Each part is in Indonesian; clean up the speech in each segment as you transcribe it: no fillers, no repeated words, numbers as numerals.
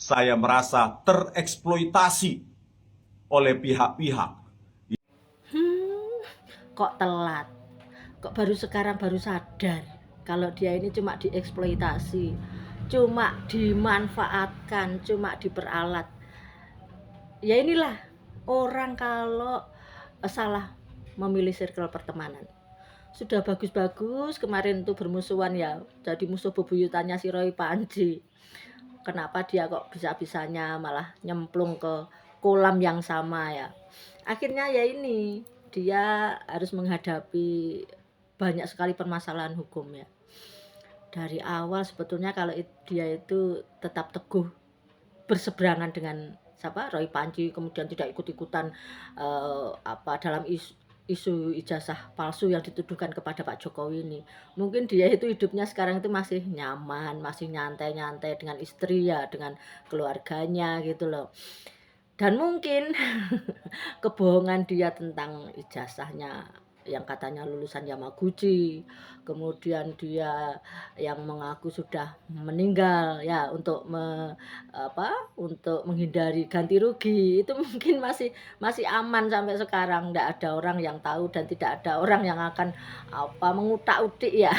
saya merasa tereksploitasi oleh pihak-pihak. Kok telat? Kok baru sekarang baru sadar kalau dia ini cuma dieksploitasi, cuma dimanfaatkan, cuma diperalat. Ya inilah orang kalau salah memilih circle pertemanan. Sudah bagus-bagus kemarin tuh bermusuhan ya, jadi musuh bebuyutannya si Roy Panji. Kenapa dia kok bisa-bisanya malah nyemplung ke kolam yang sama ya. Akhirnya ya ini, dia harus menghadapi banyak sekali permasalahan hukum ya. Dari awal sebetulnya kalau dia itu tetap teguh berseberangan dengan Roy Panji, kemudian tidak ikut-ikutan dalam isu ijazah palsu yang dituduhkan kepada Pak Jokowi ini. Mungkin dia itu hidupnya sekarang itu masih nyaman, masih nyantai-nyantai dengan istri ya, dengan keluarganya gitu loh. Dan mungkin kebohongan dia tentang ijazahnya yang katanya lulusan Yamaguchi, kemudian dia yang mengaku sudah meninggal ya untuk untuk menghindari ganti rugi, itu mungkin masih aman sampai sekarang, tidak ada orang yang tahu dan tidak ada orang yang akan mengutak-utik ya.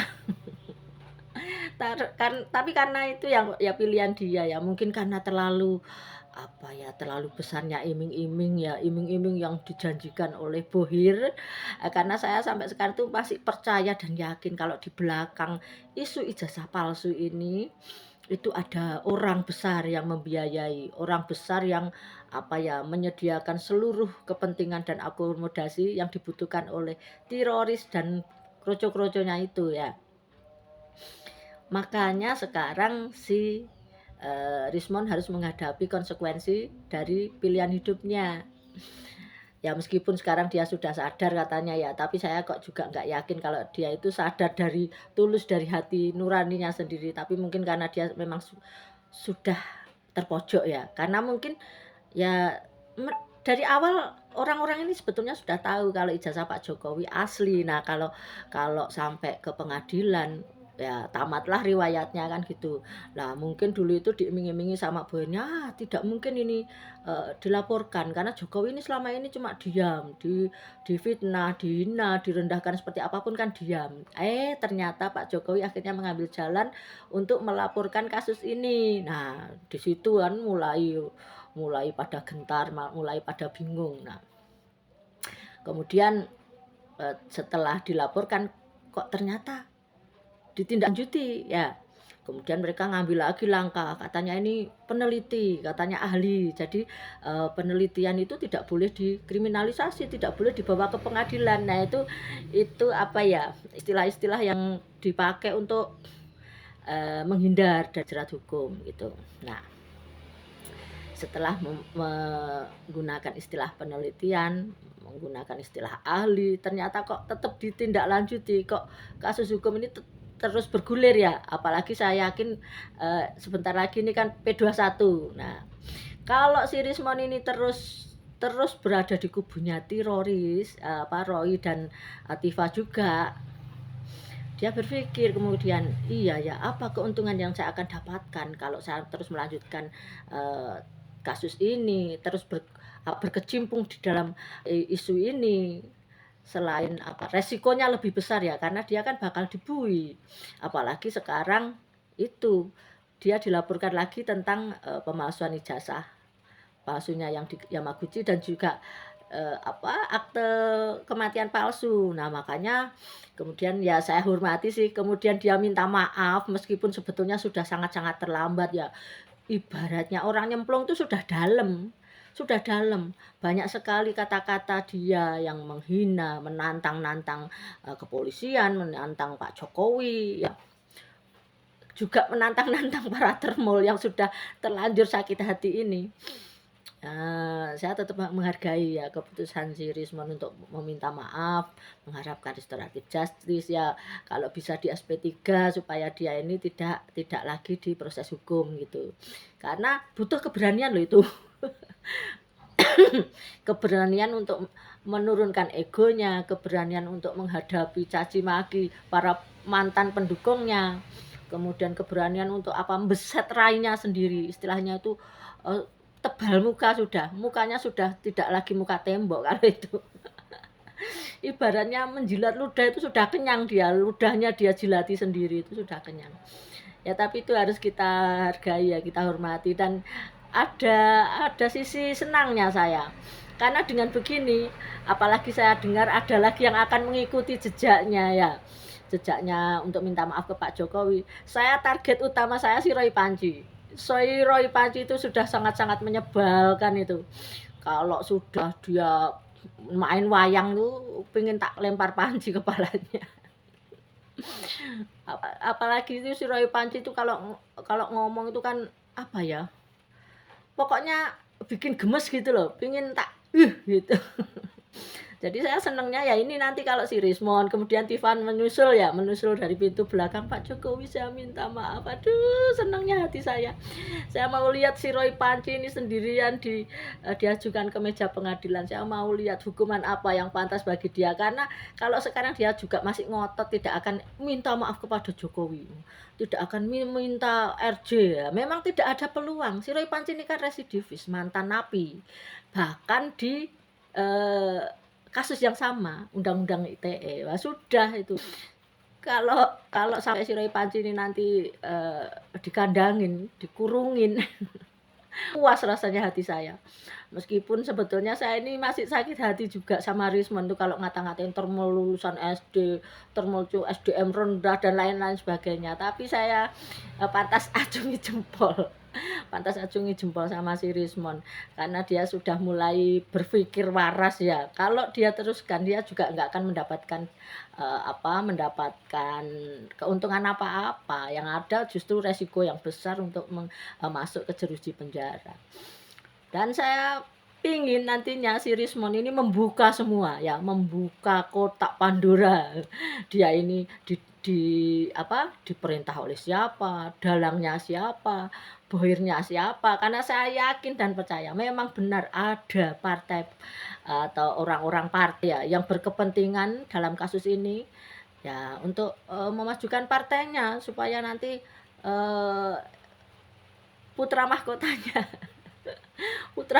Tapi karena itu yang ya pilihan dia ya, mungkin karena terlalu terlalu besarnya iming-iming yang dijanjikan oleh Bohir. Karena saya sampai sekarang tuh masih percaya dan yakin kalau di belakang isu ijazah palsu ini itu ada orang besar yang membiayai, orang besar yang menyediakan seluruh kepentingan dan akomodasi yang dibutuhkan oleh teroris dan kroco-kroconya itu ya. Makanya sekarang si Rismon harus menghadapi konsekuensi dari pilihan hidupnya. Ya meskipun sekarang dia sudah sadar katanya ya, tapi saya kok juga nggak yakin kalau dia itu sadar dari tulus dari hati nuraninya sendiri. Tapi mungkin karena dia memang sudah terpojok ya, karena mungkin ya dari awal orang-orang ini sebetulnya sudah tahu kalau ijazah Pak Jokowi asli. Nah kalau sampai ke pengadilan ya tamatlah riwayatnya kan gitu. Nah mungkin dulu itu diiming-imingi sama Boynya, tidak mungkin ini dilaporkan karena Jokowi ini selama ini cuma diam, difitnah, dihina, direndahkan seperti apapun kan diam. Ternyata Pak Jokowi akhirnya mengambil jalan untuk melaporkan kasus ini. Nah di situ kan mulai pada gentar, mulai pada bingung. Nah kemudian setelah dilaporkan kok ternyata ditindaklanjuti ya, kemudian mereka ngambil lagi langkah, katanya ini peneliti, katanya ahli, jadi penelitian itu tidak boleh dikriminalisasi, tidak boleh dibawa ke pengadilan. Nah itu istilah-istilah yang dipakai untuk menghindar dari jerat hukum gitu. Nah setelah menggunakan istilah penelitian, menggunakan istilah ahli, ternyata kok tetap ditindaklanjuti, kok kasus hukum ini terus bergulir ya, apalagi saya yakin sebentar lagi ini kan P21. Nah kalau si Rismon ini terus berada di kubunya teroris, Roy dan Tifa juga, dia berpikir kemudian, iya ya, apa keuntungan yang saya akan dapatkan kalau saya terus melanjutkan kasus ini, terus berkecimpung di dalam isu ini. Selain resikonya lebih besar ya, karena dia kan bakal dibui, apalagi sekarang itu dia dilaporkan lagi tentang pemalsuan ijazah palsunya yang di Yamaguchi dan juga akte kematian palsu. Nah makanya kemudian ya saya hormati sih, kemudian dia minta maaf meskipun sebetulnya sudah sangat-sangat terlambat ya. Ibaratnya orang nyemplung itu sudah dalam, banyak sekali kata-kata dia yang menghina, menantang kepolisian, menantang Pak Jokowi ya, juga menantang para termol yang sudah terlanjur sakit hati ini. Saya tetap menghargai ya keputusan si Rismon untuk meminta maaf, mengharapkan restoratif justice ya, kalau bisa di SP3 supaya dia ini tidak lagi diproses hukum gitu. Karena butuh keberanian loh itu. Keberanian untuk menurunkan egonya, keberanian untuk menghadapi caci maki para mantan pendukungnya, kemudian keberanian untuk beset rainya sendiri, istilahnya itu tebal muka sudah, mukanya sudah tidak lagi muka tembok kalau itu. Ibaratnya menjilat ludah itu sudah kenyang dia, ludahnya dia jilati sendiri itu sudah kenyang. Ya tapi itu harus kita hargai ya, kita hormati, dan ada sisi senangnya saya. Karena dengan begini, apalagi saya dengar ada lagi yang akan mengikuti jejaknya ya. Jejaknya untuk minta maaf ke Pak Jokowi. Saya target utama saya si Roy Panji. Roy Panji itu sudah sangat-sangat menyebalkan itu. Kalau sudah dia main wayang tuh pengen tak lempar panci kepalanya. Apalagi itu si Roy Panci itu kalau ngomong itu kan apa ya, pokoknya bikin gemes gitu loh, pengen tak gitu. Jadi saya senengnya ya ini nanti kalau si Rismon, kemudian Tiffan menyusul dari pintu belakang, Pak Jokowi saya minta maaf. Aduh, senengnya hati saya. Saya mau lihat si Roy Panci ini sendirian diajukan ke meja pengadilan. Saya mau lihat hukuman apa yang pantas bagi dia, karena kalau sekarang dia juga masih ngotot tidak akan minta maaf kepada Jokowi, tidak akan minta RJ ya. Memang tidak ada peluang. Si Roy Panci ini kan residivis, mantan napi, bahkan di kasus yang sama, undang-undang ITE. Wah, sudah itu. Kalau sampai si Roy Panci ini nanti dikandangin, dikurungin, puas rasanya hati saya. Meskipun sebetulnya saya ini masih sakit hati juga sama Rismon tuh kalau ngata-ngatain termol lulusan SD, termol SDM rendah dan lain-lain sebagainya. Tapi saya pantas acungi jempol. Pantas acungi jempol sama si Rismon, karena dia sudah mulai berpikir waras ya. Kalau dia teruskan, dia juga nggak akan mendapatkan keuntungan apa-apa. Yang ada justru resiko yang besar untuk masuk ke jeruji penjara. Dan saya pingin nantinya si Rismon ini membuka semua ya, membuka kotak Pandora. Dia ini diperintah oleh siapa, dalangnya siapa, bohirnya siapa. Karena saya yakin dan percaya memang benar ada partai atau orang-orang partai ya yang berkepentingan dalam kasus ini ya, untuk memajukan partainya supaya nanti putra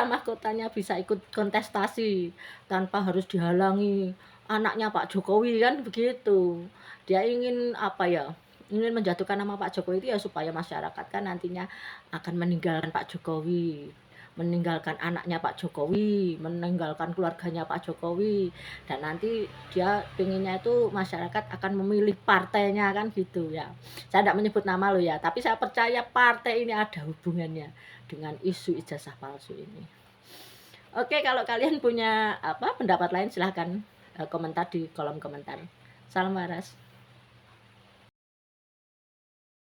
mahkotanya bisa ikut kontestasi tanpa harus dihalangi anaknya Pak Jokowi kan begitu. Dia ingin ingin menjatuhkan nama Pak Jokowi itu ya supaya masyarakat kan nantinya akan meninggalkan Pak Jokowi, meninggalkan anaknya Pak Jokowi, meninggalkan keluarganya Pak Jokowi, dan nanti dia pengennya itu masyarakat akan memilih partainya kan gitu ya. Saya tidak menyebut nama lo ya, tapi saya percaya partai ini ada hubungannya dengan isu ijazah palsu ini. Oke, kalau kalian punya pendapat lain silahkan komentar di kolom komentar. Salam waras.